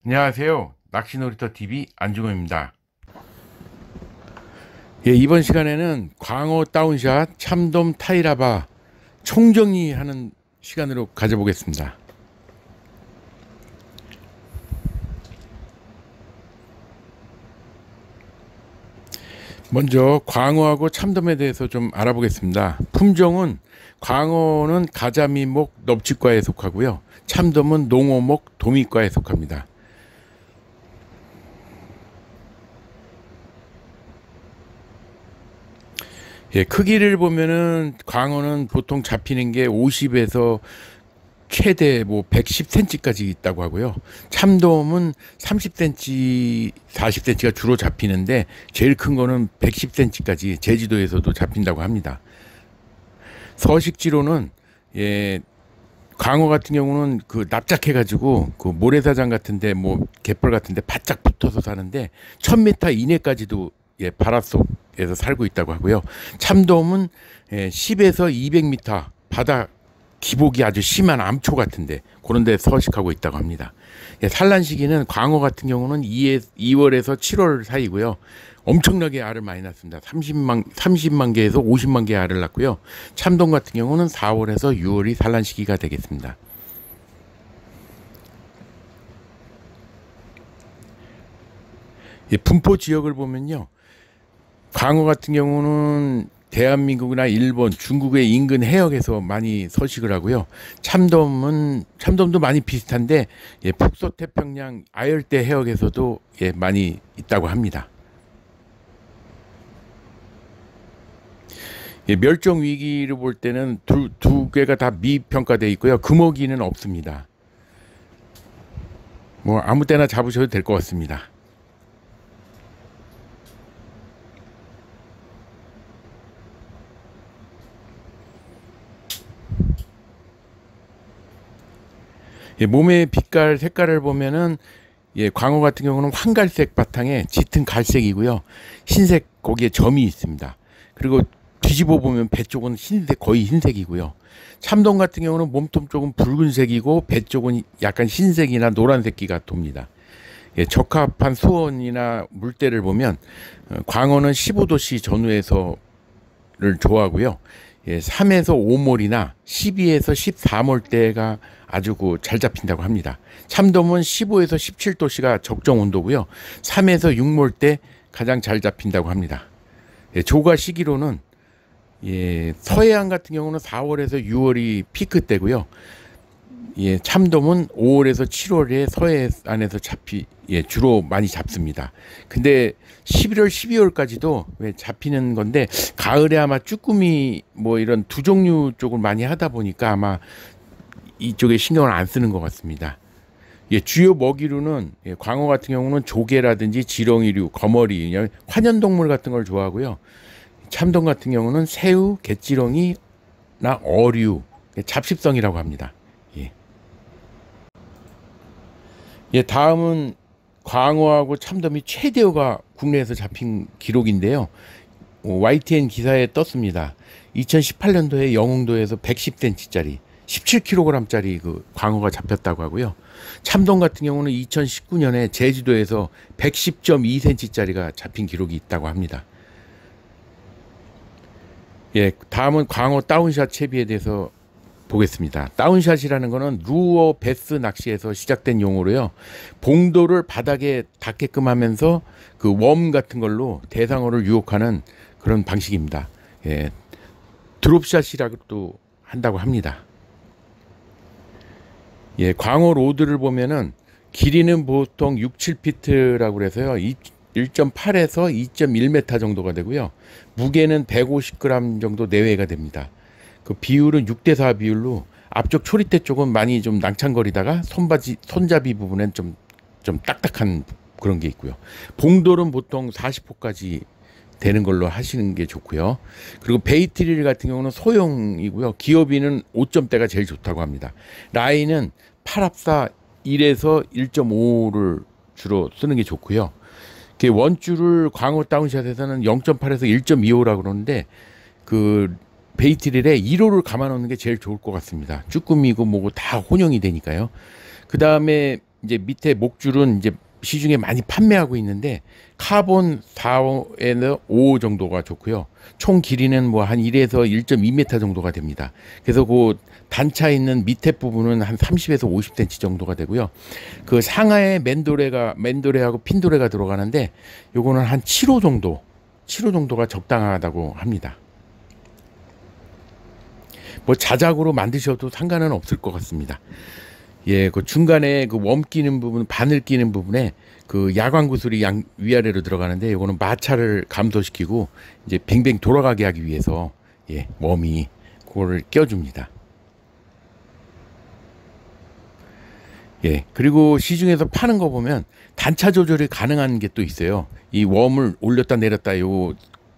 안녕하세요. 낚시놀이터TV 안중호입니다. 이번 시간에는 광어 다운샷 참돔 타이라바 총정리하는 시간으로 가져보겠습니다. 먼저 광어하고 참돔에 대해서 좀 알아보겠습니다. 품종은 광어는 가자미목 넙치과에 속하고요. 참돔은 농어목 도미과에 속합니다. 크기를 보면은 광어는 보통 잡히는 게 50에서 최대 110cm까지 있다고 하고요. 참돔은 30cm, 40cm가 주로 잡히는데 제일 큰 거는 110cm까지 제주도에서도 잡힌다고 합니다. 서식지로는 광어 같은 경우는 그 납작해 가지고 그 모래사장 같은데 갯벌 같은데 바짝 붙어서 사는데 1000m 이내까지도 바닷속에서 살고 있다고 하고요. 참돔은 10에서 200m 바다 기복이 아주 심한 암초 같은데 그런 데 서식하고 있다고 합니다. 산란 시기는 광어 같은 경우는 2월에서 7월 사이고요. 엄청나게 알을 많이 낳습니다. 30만 개에서 50만 개의 알을 낳고요. 참돔 같은 경우는 4월에서 6월이 산란 시기가 되겠습니다. 분포 지역을 보면요. 광어 같은 경우는 대한민국이나 일본, 중국의 인근 해역에서 많이 서식을 하고요. 참돔도 많이 비슷한데 북서태평양 아열대 해역에서도 많이 있다고 합니다. 멸종 위기를 볼 때는 두 개가 다 미평가되어 있고요. 금어기는 없습니다. 아무 때나 잡으셔도 될 것 같습니다. 몸의 빛깔 색깔을 보면은 광어 같은 경우는 황갈색 바탕에 짙은 갈색이고요. 흰색 거기에 점이 있습니다. 그리고 뒤집어 보면 배 쪽은 거의 흰색이고요. 참돔 같은 경우는 몸통 쪽은 붉은색이고 배 쪽은 약간 흰색이나 노란색기가 돕니다. 적합한 수온이나 물때를 보면 광어는 15도씨 전후에서를 좋아하고요. 3에서 5몰이나 12에서 14몰대가 아주 잘 잡힌다고 합니다. 참돔은 15에서 17도씨가 적정 온도고요. 3에서 6몰대 가장 잘 잡힌다고 합니다. 조가 시기로는 서해안 같은 경우는 4월에서 6월이 피크 때고요. 참돔은 5월에서 7월에 서해안에서 주로 많이 잡습니다. 근데 11월, 12월까지도 잡히는 건데 가을에 아마 쭈꾸미 이런 두 종류 쪽을 많이 하다 보니까 아마 이쪽에 신경을 안 쓰는 것 같습니다. 주요 먹이류는 광어 같은 경우는 조개라든지 지렁이류, 거머리, 환연동물 같은 걸 좋아하고요. 참돔 같은 경우는 새우, 갯지렁이나 어류, 잡식성이라고 합니다. 다음은 광어하고 참돔이 최대어가 국내에서 잡힌 기록인데요. YTN 기사에 떴습니다. 2018년도에 영흥도에서 110cm짜리 17kg짜리 그 광어가 잡혔다고 하고요. 참돔 같은 경우는 2019년에 제주도에서 110.2cm짜리가 잡힌 기록이 있다고 합니다. 다음은 광어 다운샷 채비에 대해서 보겠습니다. 다운샷이라는 거는 루어 베스 낚시에서 시작된 용어로요. 봉도를 바닥에 닿게끔 하면서 그 웜 같은 걸로 대상어를 유혹하는 그런 방식입니다. 드롭샷이라고도 한다고 합니다. 광어 로드를 보면은 길이는 보통 6, 7피트라고 그래서요. 1.8에서 2.1m 정도가 되고요. 무게는 150g 정도 내외가 됩니다. 그 비율은 6대4 비율로 앞쪽 초리대 쪽은 많이 좀 낭창거리다가 손잡이 부분엔 좀 딱딱한 그런 게 있고요. 봉돌은 보통 40호까지 되는 걸로 하시는 게 좋고요. 그리고 베이트릴 같은 경우는 소형이고요. 기어비는 5점대가 제일 좋다고 합니다. 라인은 8합사 1에서 1.5를 주로 쓰는 게 좋고요. 원줄을 광어 다운샷에서는 0.8에서 1.25라고 그러는데 그 베이트릴에 1호를 감아 놓는 게 제일 좋을 것 같습니다. 쭈꾸미고 뭐고 다 혼용이 되니까요. 그 다음에 이제 밑에 목줄은 이제 시중에 많이 판매하고 있는데 카본 4에서 5 정도가 좋고요. 총 길이는 뭐 한 1에서 1.2m 정도가 됩니다. 그래서 그 단차 있는 밑에 부분은 한 30에서 50cm 정도가 되고요. 그 상하에 맨도레하고 핀도레가 들어가는데 요거는 한 7호 정도가 적당하다고 합니다. 뭐 자작으로 만드셔도 상관은 없을 것 같습니다. 예, 그 중간에 그 웜 끼는 부분, 바늘 끼는 부분에 그 야광 구슬이 위아래로 들어가는데 이거는 마찰을 감소시키고 이제 뱅뱅 돌아가게 하기 위해서 예, 웜이 그거를 껴줍니다. 예, 그리고 시중에서 파는 거 보면 단차 조절이 가능한 게 또 있어요. 이 웜을 올렸다 내렸다 요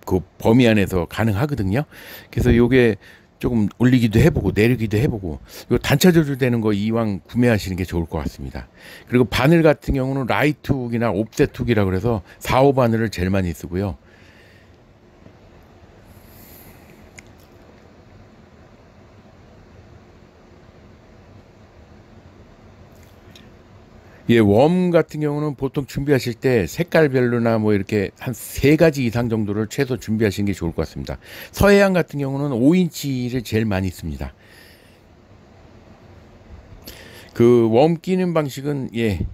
그 범위 안에서 가능하거든요. 그래서 요게 조금 올리기도 해보고 내리기도 해보고 요 단차 조절되는 거 이왕 구매하시는 게 좋을 것 같습니다. 그리고 바늘 같은 경우는 라이트 훅이나 옵셋 훅이라 그래서 4호 바늘을 제일 많이 쓰고요. 예, 웜 같은 경우는 보통 준비하실 때 색깔별로나 뭐 이렇게 한 3가지 이상 정도를 최소 준비하시는 게 좋을 것 같습니다. 서해안 같은 경우는 5인치를 제일 많이 씁니다. 그 웜 끼는 방식은 예,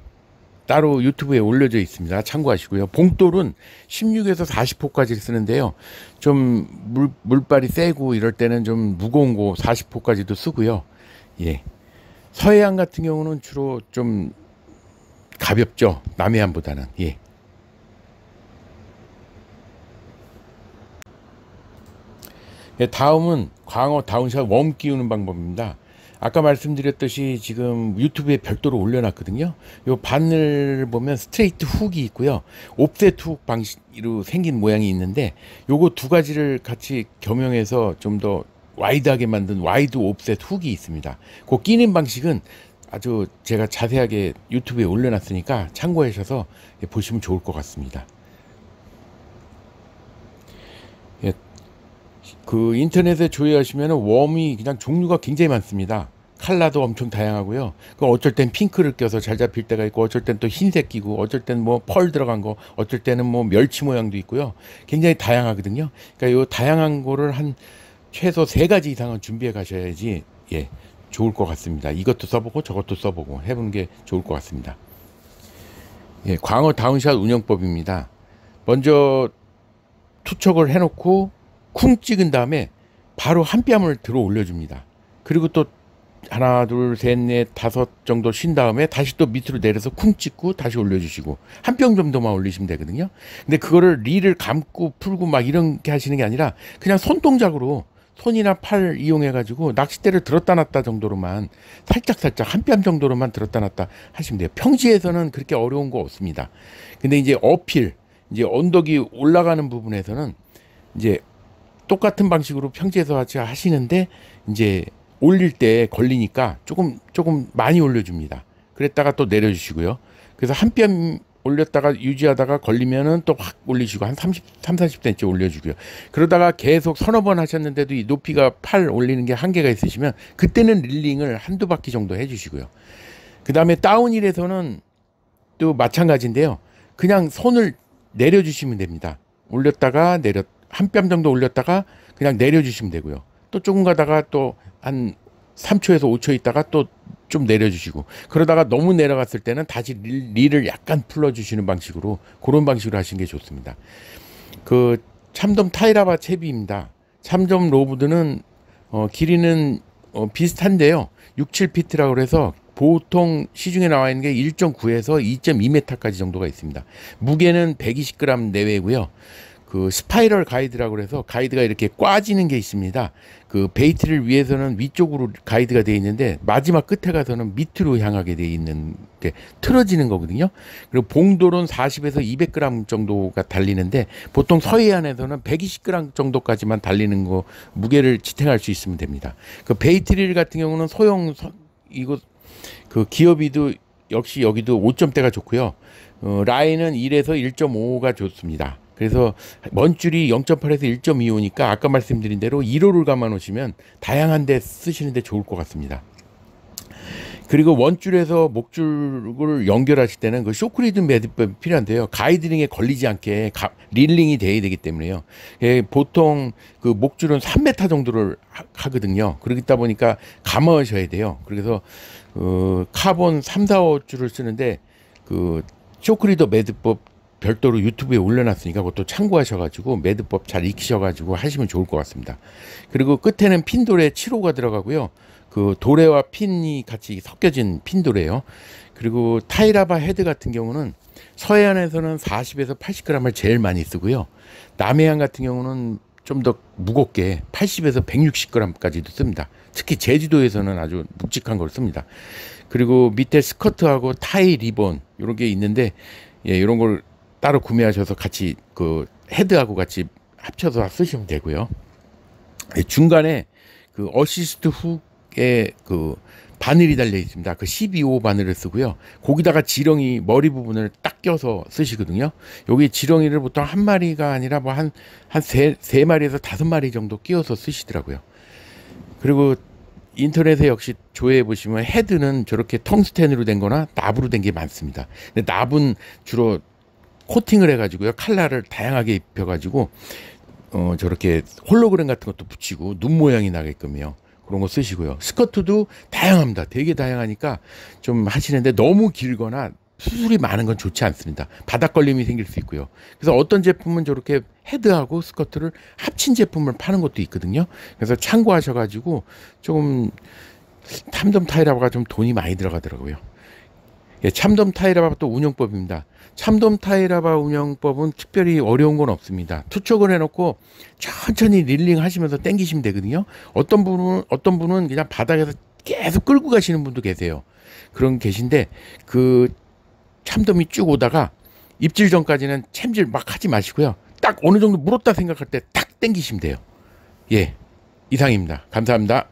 따로 유튜브에 올려져 있습니다. 참고하시고요. 봉돌은 16에서 40호까지 쓰는데요. 좀 물발이 세고 이럴 때는 좀 무거운 거 40호까지도 쓰고요. 예. 서해안 같은 경우는 주로 좀 가볍죠. 남해안보다는. 예. 예, 다음은 광어 다운샷 웜 끼우는 방법입니다. 아까 말씀드렸듯이 지금 유튜브에 별도로 올려놨거든요. 요 바늘 보면 스트레이트 훅이 있고요. 옵셋 훅 방식으로 생긴 모양이 있는데 요거 두 가지를 같이 겸용해서 좀 더 와이드하게 만든 와이드 옵셋 훅이 있습니다. 그 끼는 방식은 아주 제가 자세하게 유튜브에 올려놨으니까 참고하셔서 보시면 좋을 것 같습니다. 예, 그 인터넷에 조회하시면 웜이 그냥 종류가 굉장히 많습니다. 컬러도 엄청 다양하고요. 그 어쩔 땐 핑크를 껴서 잘 잡힐 때가 있고, 어쩔 땐 또 흰색 끼고, 어쩔 땐 뭐 펄 들어간 거, 어쩔 때는 뭐 멸치 모양도 있고요. 굉장히 다양하거든요. 그러니까 요 다양한 거를 한 최소 3가지 이상은 준비해 가셔야지 예, 좋을 것 같습니다. 이것도 써보고 저것도 써보고 해보는 게 좋을 것 같습니다. 예, 광어 다운샷 운영법입니다. 먼저 투척을 해놓고 쿵 찍은 다음에 바로 한 뺨을 들어 올려줍니다. 그리고 또 하나 둘 셋 넷 다섯 정도 쉰 다음에 다시 또 밑으로 내려서 쿵 찍고 다시 올려주시고 한 뼘 정도만 올리시면 되거든요. 근데 그거를 릴을 감고 풀고 막 이렇게 하시는 게 아니라 그냥 손동작으로 손이나 팔 이용해 가지고 낚싯대를 들었다 놨다 정도로만 살짝 한 뼘 정도로만 들었다 놨다 하시면 돼요. 평지에서는 그렇게 어려운 거 없습니다. 근데 이제 어필, 이제 언덕이 올라가는 부분에서는 이제 똑같은 방식으로 평지에서 같이 하시는데 이제 올릴 때 걸리니까 조금 많이 올려줍니다. 그랬다가 또 내려주시고요. 그래서 한 뼘 올렸다가 유지하다가 걸리면은 또 확 올리시고 한 40cm 올려주고요. 그러다가 계속 서너 번 하셨는데도 이 높이가 팔 올리는 게 한계가 있으시면 그때는 릴링을 한두 바퀴 정도 해주시고요. 그 다음에 다운힐에서는 또 마찬가지인데요. 그냥 손을 내려주시면 됩니다. 올렸다가 한 뼘 정도 올렸다가 그냥 내려주시면 되고요. 또 조금 가다가 또 한 3초에서 5초 있다가 또 좀 내려주시고 그러다가 너무 내려갔을 때는 다시 릴을 약간 풀어주시는 방식으로 그런 방식으로 하시는 게 좋습니다. 그 참돔 타이라바 채비입니다. 참돔 로브드는 길이는 비슷한데요. 6, 7피트라고 해서 보통 시중에 나와 있는 게 1.9에서 2.2m까지 정도가 있습니다. 무게는 120g 내외고요. 그 스파이럴 가이드라고 해서 가이드가 이렇게 꽈지는 게 있습니다. 그 베이트를 위해서는 위쪽으로 가이드가 되어 있는데 마지막 끝에 가서는 밑으로 향하게 되어 있는 게 틀어지는 거거든요. 그리고 봉돌은 40에서 200g 정도가 달리는데 보통 서해안에서는 120g 정도까지만 달리는 거 무게를 지탱할 수 있으면 됩니다. 그 베이트릴 같은 경우는 이거 그 기어비도 역시 여기도 5점대가 좋고요. 라인은 1에서 1.5가 좋습니다. 그래서 먼줄이 0.8에서 1.25니까 아까 말씀드린 대로 1호를 감아 놓으시면 다양한 데 쓰시는 데 좋을 것 같습니다. 그리고 원줄에서 목줄을 연결하실 때는 그 쇼크리듬 매듭법이 필요한데요. 가이드링에 걸리지 않게 릴링이 돼야 되기 때문에요. 예, 보통 그 목줄은 3m 정도를 하거든요. 그러다 보니까 감으셔야 돼요. 그래서 카본 3, 4호줄을 쓰는데 그 쇼크리더 매듭법 별도로 유튜브에 올려놨으니까 그것도 참고하셔가지고 매듭법 잘 익히셔가지고 하시면 좋을 것 같습니다. 그리고 끝에는 핀도레 7호가 들어가고요. 그 도레와 핀이 같이 섞여진 핀도레요. 그리고 타이라바 헤드 같은 경우는 서해안에서는 40에서 80g을 제일 많이 쓰고요. 남해안 같은 경우는 좀 더 무겁게 80에서 160g까지도 씁니다. 특히 제주도에서는 아주 묵직한 걸 씁니다. 그리고 밑에 스커트하고 타이 리본 이런 게 있는데 예, 이런 걸 따로 구매하셔서 같이 그 헤드하고 같이 합쳐서 쓰시면 되고요. 예, 중간에 그 어시스트 훅에 그 바늘이 달려 있습니다. 그 12호 바늘을 쓰고요. 거기다가 지렁이 머리 부분을 딱 껴서 쓰시거든요. 여기 지렁이를 보통 한 마리가 아니라 뭐 한 세 마리에서 5마리 정도 끼워서 쓰시더라고요. 그리고 인터넷에 역시 조회해 보시면 헤드는 저렇게 텅스텐으로 된 거나 납으로 된 게 많습니다. 근데 납은 주로 코팅을 해가지고요. 칼라를 다양하게 입혀가지고 저렇게 홀로그램 같은 것도 붙이고 눈 모양이 나게끔요. 그런 거 쓰시고요. 스커트도 다양합니다. 되게 다양하니까 좀 하시는데 너무 길거나 수술이 많은 건 좋지 않습니다. 바닥 걸림이 생길 수 있고요. 그래서 어떤 제품은 저렇게 헤드하고 스커트를 합친 제품을 파는 것도 있거든요. 그래서 참고하셔가지고 조금 참돔 타이라바가 좀 돈이 많이 들어가더라고요. 예, 참돔 타이라바 또 운영법입니다. 참돔 타이라바 운영법은 특별히 어려운 건 없습니다. 투척을 해놓고 천천히 릴링 하시면서 당기시면 되거든요. 어떤 분은 그냥 바닥에서 계속 끌고 가시는 분도 계세요. 그런 계신데 그 참돔이 쭉 오다가 입질 전까지는 챔질 막 하지 마시고요. 딱 어느 정도 물었다 생각할 때 딱 당기시면 돼요. 예, 이상입니다. 감사합니다.